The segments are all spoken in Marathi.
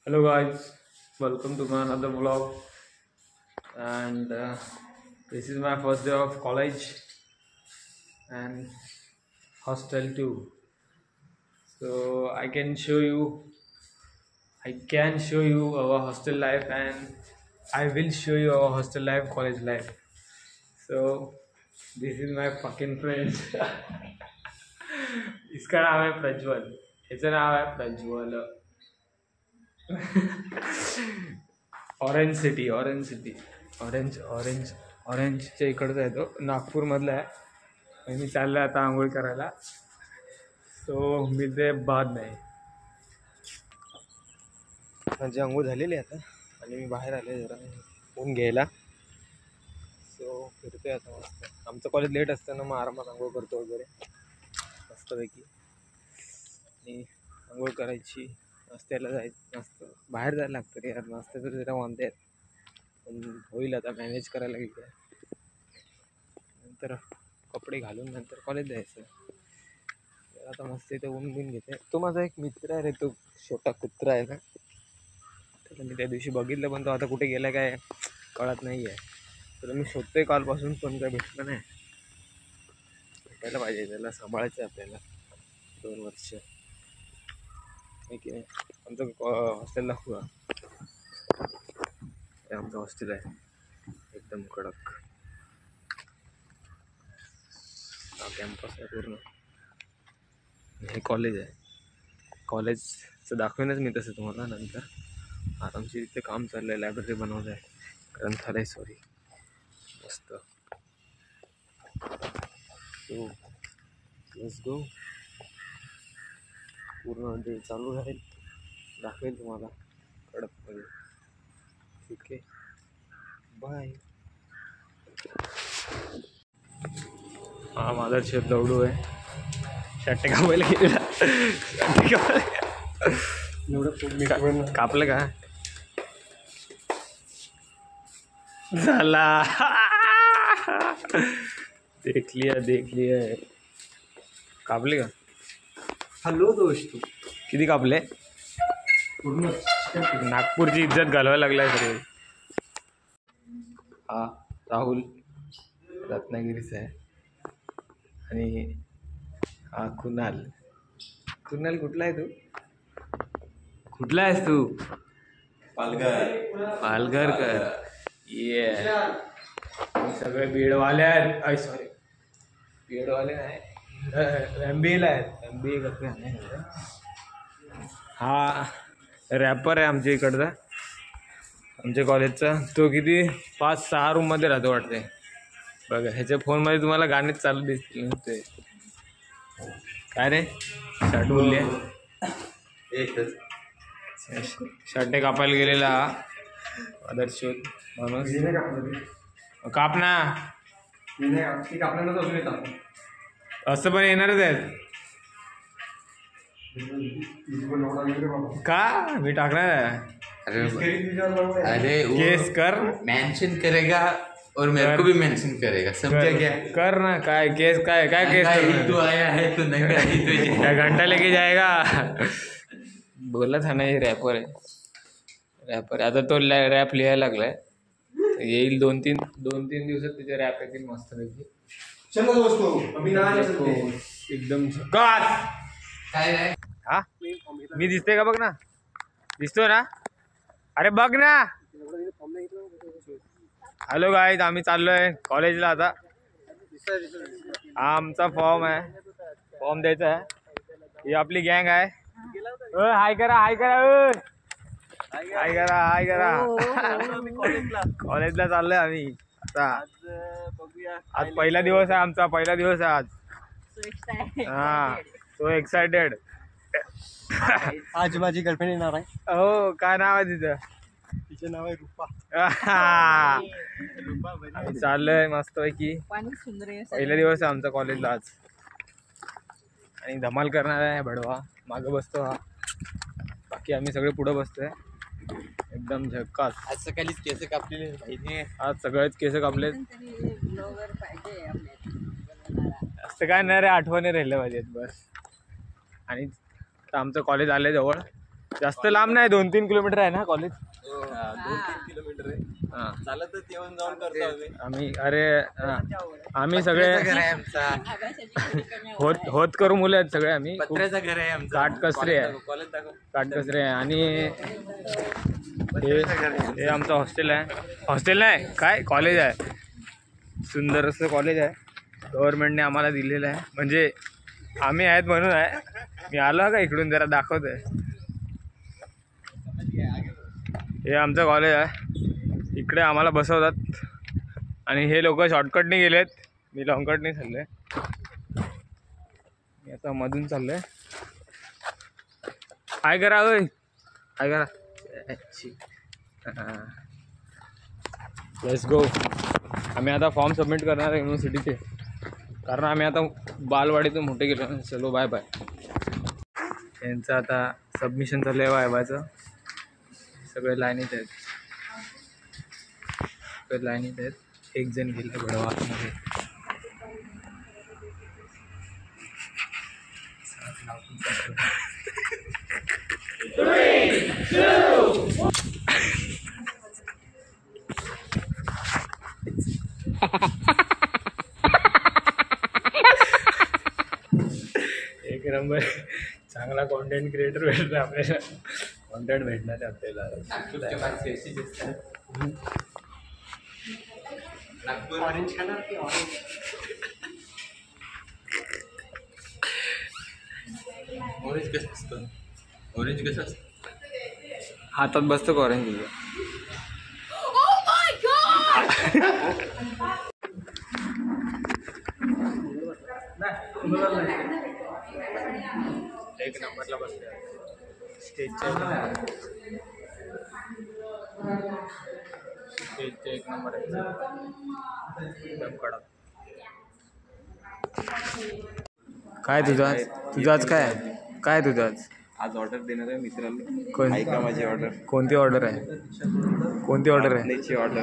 Hello guys, welcome to my another vlog. And this is my first day of college and hostel too. So I can show you our hostel life, and I will show you our hostel life, college life. So this is my fucking friend. इसका नाम है प्रज्वल. याचं नाव आहे प्रज्वल. ऑरेंज सिटी ऑरेंजच्या इकडचा आहे तो, नागपूरमधला आहे. आणि मी चाललो आता आंघोळ करायला. सो मी ते बाद नाही. माझी आंघोळ झालेली आहे आता आणि मी बाहेर आले जरा ऊन घ्यायला. सो फिरतोय आता मस्त. आमचं कॉलेज लेट असतं ना, मग आरामात आंघोळ करतो वगैरे मस्तपैकी. आणि आंघोळ करायची, नाश्त्याला जायचं. बाहेर जायला लागतं रे यार, नाश्ता तर जरा वांदे आहेत, पण होईल आता, मॅनेज करायला लागेल. नंतर कपडे घालून नंतर कॉलेज जायचं. तर आता मस्त इथे ऊन बिन घेते. तो माझा एक मित्र आहे रे, तो छोटा कुत्रा आहे ना, त्याला मी त्या दिवशी बघितलं, पण तो आता कुठे गेला काय कळत नाही आहे. तर मी शोधतोय कालपासून, पण काय भेटलं नाही. भेटायला पाहिजे, त्याला सांभाळायचं आहे आपल्याला 2 वर्ष. ठीक आहे. आमचं हॉस्टेल दाखवूया. हे आमचं हॉस्टेल आहे, एकदम कडक. हा कॅम्पस आहे पूर्ण. हे कॉलेज आहे. कॉलेजचं दाखवेनच मी तसं तुम्हाला नंतर. आरामशीर इथे काम चाललं आहे, लायब्ररी बनवलं आहे, ग्रंथालय, सॉरी. मस्त. So let's go. पूर्ण डे चालू राहील, दाखवेल तुम्हाला कडकमध्ये. ठीक आहे, बाय. हा माझा शेत दौडू आहे. शर्ट कापायला गेलेला. एवढं कापलं का झाला. देख लिया. कापले का? हॅलो दोस्त. किती कापले? पूर्ण नागपूरची इज्जत घालवायला लागलाय सगळे. हा राहुल रत्नागिरीचा आहे. आणि हा कुणाल कुठला आहे तू? कुठला आहेस तू? पालघरकर. ये सगळे बीडवाले आहेत. सॉरी, बीडवाले नाही, MBA आहेत. MBA करते. हा रॅपर आहे आमच्या इकडचा, आमच्या कॉलेजचा. तो किती 5-6 रूममध्ये राहतो वाटते. बघा ह्याच्या फोनमध्ये तुम्हाला गाणेच चालू दिसतील. ते काय रे, शर्ट बोलले, शर्ट कापायला गेलेला आदर्श माणूस. काप ना. असं पण येणारच आहेत का? मी टाकणार आहे. अरे केस कर, मेंशन करेगा और मेरे को भी मेंशन करेगा, समझा क्या? कर ना. काय केस? काय केस करणार? तू आया है तो नहीं आई तुझे क्या घंटा लेके जाएगा? बोला था ना, हे रॅपर आहे. आता तो रॅप लिहायला लागलाय. येईल 2-3 दिवसात त्याचे रॅप येतील मस्त पैकी. एकदम झकास. काय हा मी दिसते का? बघ ना, दिसतो ना? अरे बघ ना. हॅलो गाईज, आम्ही चाललोय कॉलेजला आता. हा आमचा फॉर्म आहे, फॉर्म द्यायचा आहे. ही आपली गँग आहे. हाय करा. कॉलेजला चाललोय आम्ही आता. आज पहिला दिवस आहे आमचा, आज. हा, सो एक्सायटेड. आज माझी गर्लफ्रेंड येणार आहे. हो, काय नाव आहे तिचं? तिचं नाव आहे रूपा. आम्ही चाललोय मस्त पैकी. पहिला दिवस आहे आमचा कॉलेजला आज, आणि धमाल करणार आहे. भडवा मागं बसतो हा, बाकी आम्ही सगळे पुढं बसतोय. एकदम झक्कास. आज सकाळीच केस कापलेले पाहिजे. आज सगळेच केस कापलेत. असं काय नाही रे, आठवणी राहिल्या पाहिजेत बस. आणि आमचं कॉलेज आलंय जवळ. जास्त लांब नाही, 2-3 किलोमीटर आहे ना कॉलेज. 2-3 किलोमीटर आहे. हां चालतच येऊन जाऊन करतो आम्ही. आम्ही सगळे घर आहे आमचा. होत करू मुलं आहेत सगळे आम्ही. खूप पत्र्याचं घर आहे आमचं. काटकसरे आहे. कॉलेज दाखव. काटकसरे आहे. आणि हे आमचं हॉस्टेल आहे. हॉस्टेल नाही काय कॉलेज आहे. सुंदर असं कॉलेज आहे. गव्हर्नमेंटने आम्हाला दिलेलं आहे. म्हणजे आम्ही आहेत म्हणून आहे. मी आलो का इकडून जरा दाखवतोय. हे आमचं कॉलेज आहे. इकडे आम्हाला बसवतात आणि हे लोक शॉर्टकटने गेलेत. मी लॉंगकटने चाललो आहे. मी आता मधून चाललो आहे. काय करा होय काय करा. Let's go. आम्ही आता फॉर्म सबमिट करणार आहे युनिव्हर्सिटीचे, कारण आम्ही आता बालवाडीतून मोठे गेलो. चलो बाय बाय. यांचं आता सबमिशन चाललं आहे वायवाचं. सगळे लाईनीत आहेत. सगळे लाईनीत आहेत. एक जण गेला बडवा आतमध्ये. एक नंबर चांगला कॉन्टेंट क्रिएटर भेटला आपल्याला. कॉन्टेंट भेटणार आहे आपल्याला. ऑरेंज कलर की ऑरेंज कसं असतं? ऑरेंज कसं असतं? हातात बसतं का ऑरेंज? एक नंबरला बसले स्टेजच्या. स्टेजचे एक नंबर आहे एकदम कडक. काय तुझं आज काय तुझं आज ऑर्डर देणार आहे मित्रांना. कोण? ऐका माझी ऑर्डर. कोणती ऑर्डर आहे? कोणती ऑर्डर आहे? त्याची ऑर्डर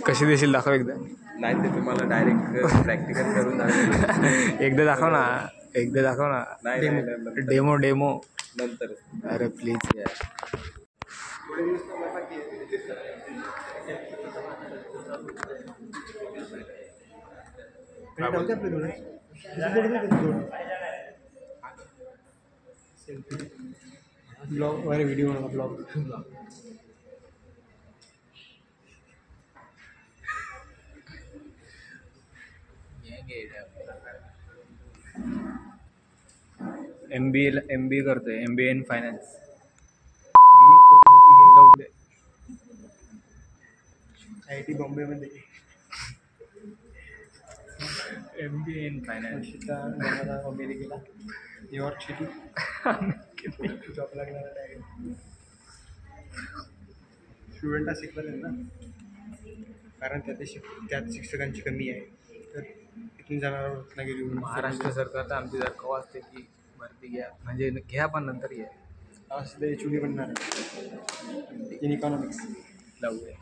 कशी देशील दाखव एकदा. नाही ते तुम्हाला डायरेक्ट प्रॅक्टिकल करून दाखवेल. एकदा दाखव ना. नाही डेमो नंतर. अरे प्लीज यार. ब्लॉग वगैरे व्हिडिओ बनवा. ब्लॉग MBA करतोय. MBA in finance. IIT बॉम्बेमध्ये MBA in finance. अमेरिकेला न्यूयॉर्क सिटी जॉब लागणार डायरेक्ट. स्टुडंटला शिकवलं ना, कारण त्यात शिक्षकांची कमी आहे. तर इथून जाणार रत्नागिरी महाराष्ट्र सरकार तर आमची जर कवा असते की भरती घ्या, म्हणजे घ्या पण नंतर घ्या. असं HOD बनणार इन इकॉनॉमिक्स. लावूया.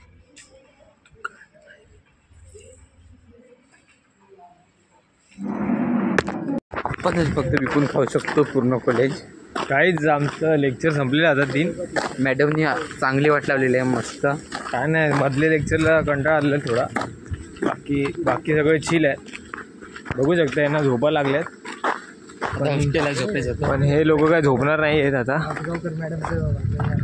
आपणच फक्त विकून खाऊ शकतो पूर्ण कॉलेज. काहीच आमचं लेक्चर संपलेलं आता 3. मॅडमनी चांगली वाट लावलेली आहे मस्त. काय नाही, मधले लेक्चरला कंटाळा आलेला थोडा. बाकी सगळे चिल आहे. बघू शकता यांना झोपा लागल्यात. पण हे लोक काय झोपणार नाही आहेत आता.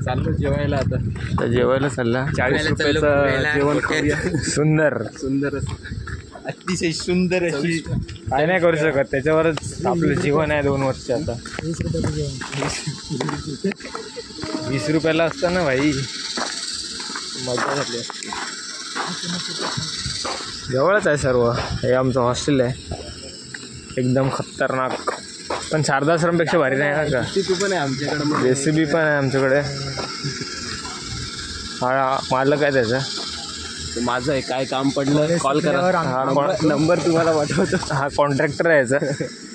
चाललो जेवायला आता. तर जेवायला चालला. 40 रुपयाचं जेवण करूया. सुंदर अतिशय सुंदर अशी. काय नाही करू शकत, त्याच्यावरच आपलं जीवन आहे 2 वर्ष आता. 20 रुपयाला असतं ना भाई, मजा झाली असते. जवळच आहे सर्व. हे आमचं हॉस्टेल आहे, एकदम खतरनाक. पण शारदाश्रमपेक्षा भारी नाही ना का. पण आहे आमच्याकडे. रेसिपी पण आहे आमच्याकडे. हा मालक आहे त्याचा. माझं आहे, काय काम पडलं कॉल करा. नंबर तुम्हाला पाठवतो. हा कॉन्ट्रॅक्टर आहे याचा.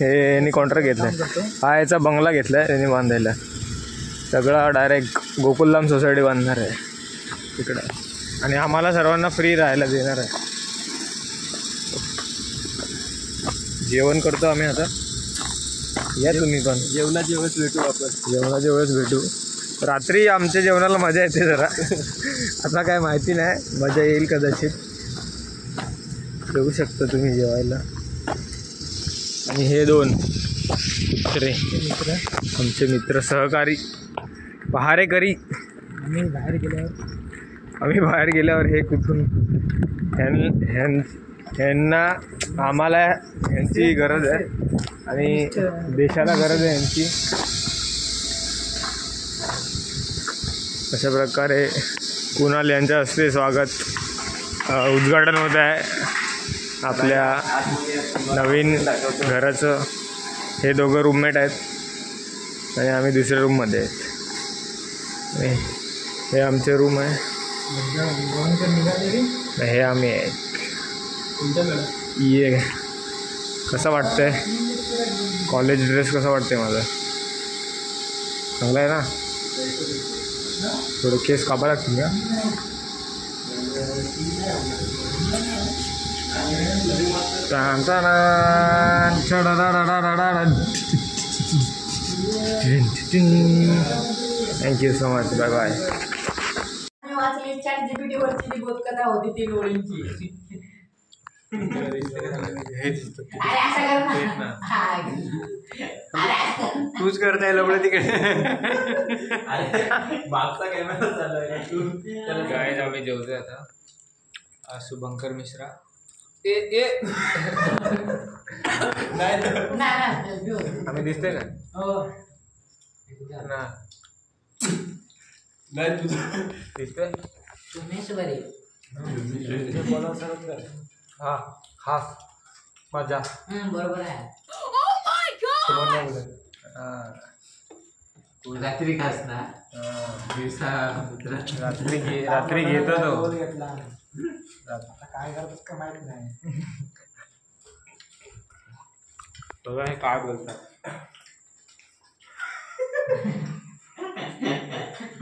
हे यांनी कॉन्ट्रॅक्ट घेतलं. हा याचा बंगला घेतला आहे यांनी बांधायला. सगळा डायरेक्ट गोकुलधाम सोसायटी बांधणार आहे तिकडं. आणि आम्हाला सर्वांना फ्री राहायला देणार आहे. जेवण करतो आम्ही आता. या तुम्ही पण. जेवणाच्या वेळेस भेटू आपण. जेवणाच्या वेळेस भेटू. रात्री आमच्या जेवणाला मजा येते जरा. आता काय माहिती नाही, मजा येईल कदाचित. येऊ शकता तुम्ही जेवायला. आणि हे 2 कुत्रे आमचे मित्र सहकारी पहारेकरी. आम्ही बाहेर गेल्यावर हे कुठून ह्यांना आम्हाला यांची गरज आहे आणि देशाला गरज आहे यांची. अशा प्रकारे कुणाल यांच्या हस्ते स्वागत उद्घाटन होत आहे आपल्या नवीन घराचं. हे दोघं रूममेट आहेत आणि आम्ही दुसऱ्या रूममध्ये आहेत. हे आमचे रूम आहे, हे आम्ही आहे. ये कसं वाटतंय कॉलेज ड्रेस? कसा वाटतंय माझा? चांगला आहे ना? थोडे केस कापा लागतील का? Thank you so much. Bye bye. ChatGPT बहुत कथा होती 3 ओळींची. तूच करताय लवडं तिकडे. मागचा कॅमेरा चालू आहे तू. काय आम्ही जेवतोय आता. शुभंकर मिश्रा. आम्ही दिसतोय का? ना नाही तुझं दिसतोय. हा हा मजा. बरोबर आहे. रात्री खास ना दिवसा रात्री घेतो तो. काय करतोस का माहित नाही. बघा हे काय बोलतात.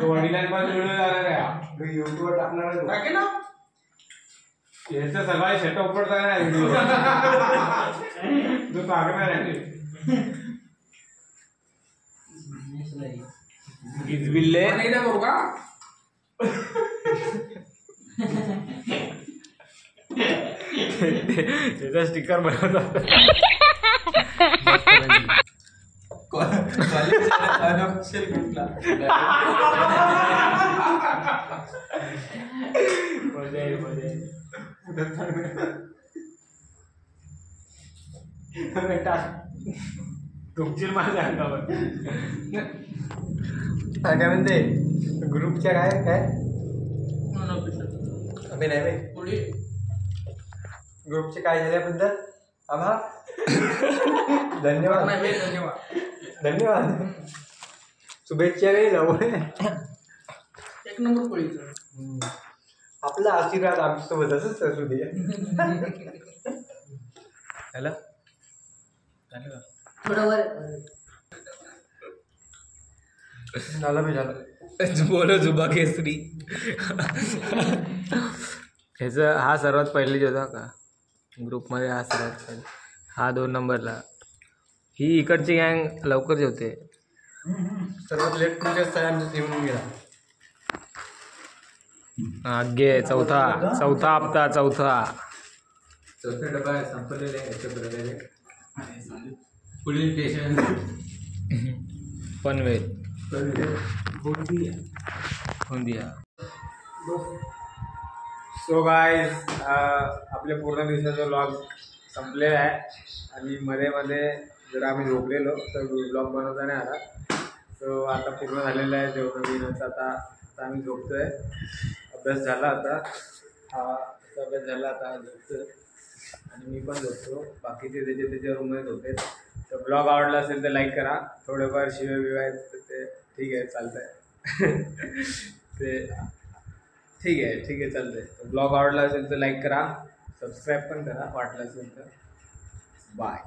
वडिलांपासून व्हिडिओ जाणार आहे युट्यूबवर टाकणार आहे. टाके ना याचं सगळं सेटअप पडता नाही व्हिडिओ. तू टाकणार आहे गिजबिल्ले. नाही ना बघू का त्याचा स्टिकर बनवतात. अनऑफिशियल ग्रुपला मजा आहे मजा आहे. तुमची माझ्या अंगावर काय म्हणते ग्रुपच्या काय काय आम्ही नाही बाई. ग्रुपचे काय झाल्याबद्दल आभार. धन्यवाद धन्यवाद. शुभेच्छा रे जाऊ. 1 नंबर पोळीचं. आपला आशीर्वाद आमच्यासोबत असंच असू दे. हॅलो थोडं वर झालं बी झालं. बोलो जुबा केसरी. ह्याचं हा सर्वात पहिले जो होता का ग्रुपमध्ये, हा सर्वात पहिले, हा 2 नंबरला. ही इकडची गँग लवकर जेवते. सर्वात लेट तुमच्याच आमच्या येऊन गेला. आगे चौथा हप्ता. चौथा डबा संपलेला आहे. याच्या प्रकारे पुढील station Panvel Gondia. So guys आपल्या पूर्ण दिवसाचा व्लॉग संपलेला आहे आणि मध्ये जर आम्ही झोपलेलो तर व्लॉग बनवता नाही आला. सो आता पूर्ण झालेलं आहे जेवण बिवणाचं. आता आम्ही झोपतोय. अभ्यास झाला आता. अभ्यास झाला आता झोपतोय आणि मी पण झोपतो. बाकीचे त्याच्या रूममध्ये झोपते. तर ब्लॉग आवडला असेल तर लाईक करा. थोडेफार शिवे बिवे आहेत तर ते ठीक आहे चालतं आहे. ते ठीक आहे चालतं आहे. तर ब्लॉग आवडला असेल तर लाईक करा, सबस्क्राईब पण करा वाटलं असेल तर. बाय.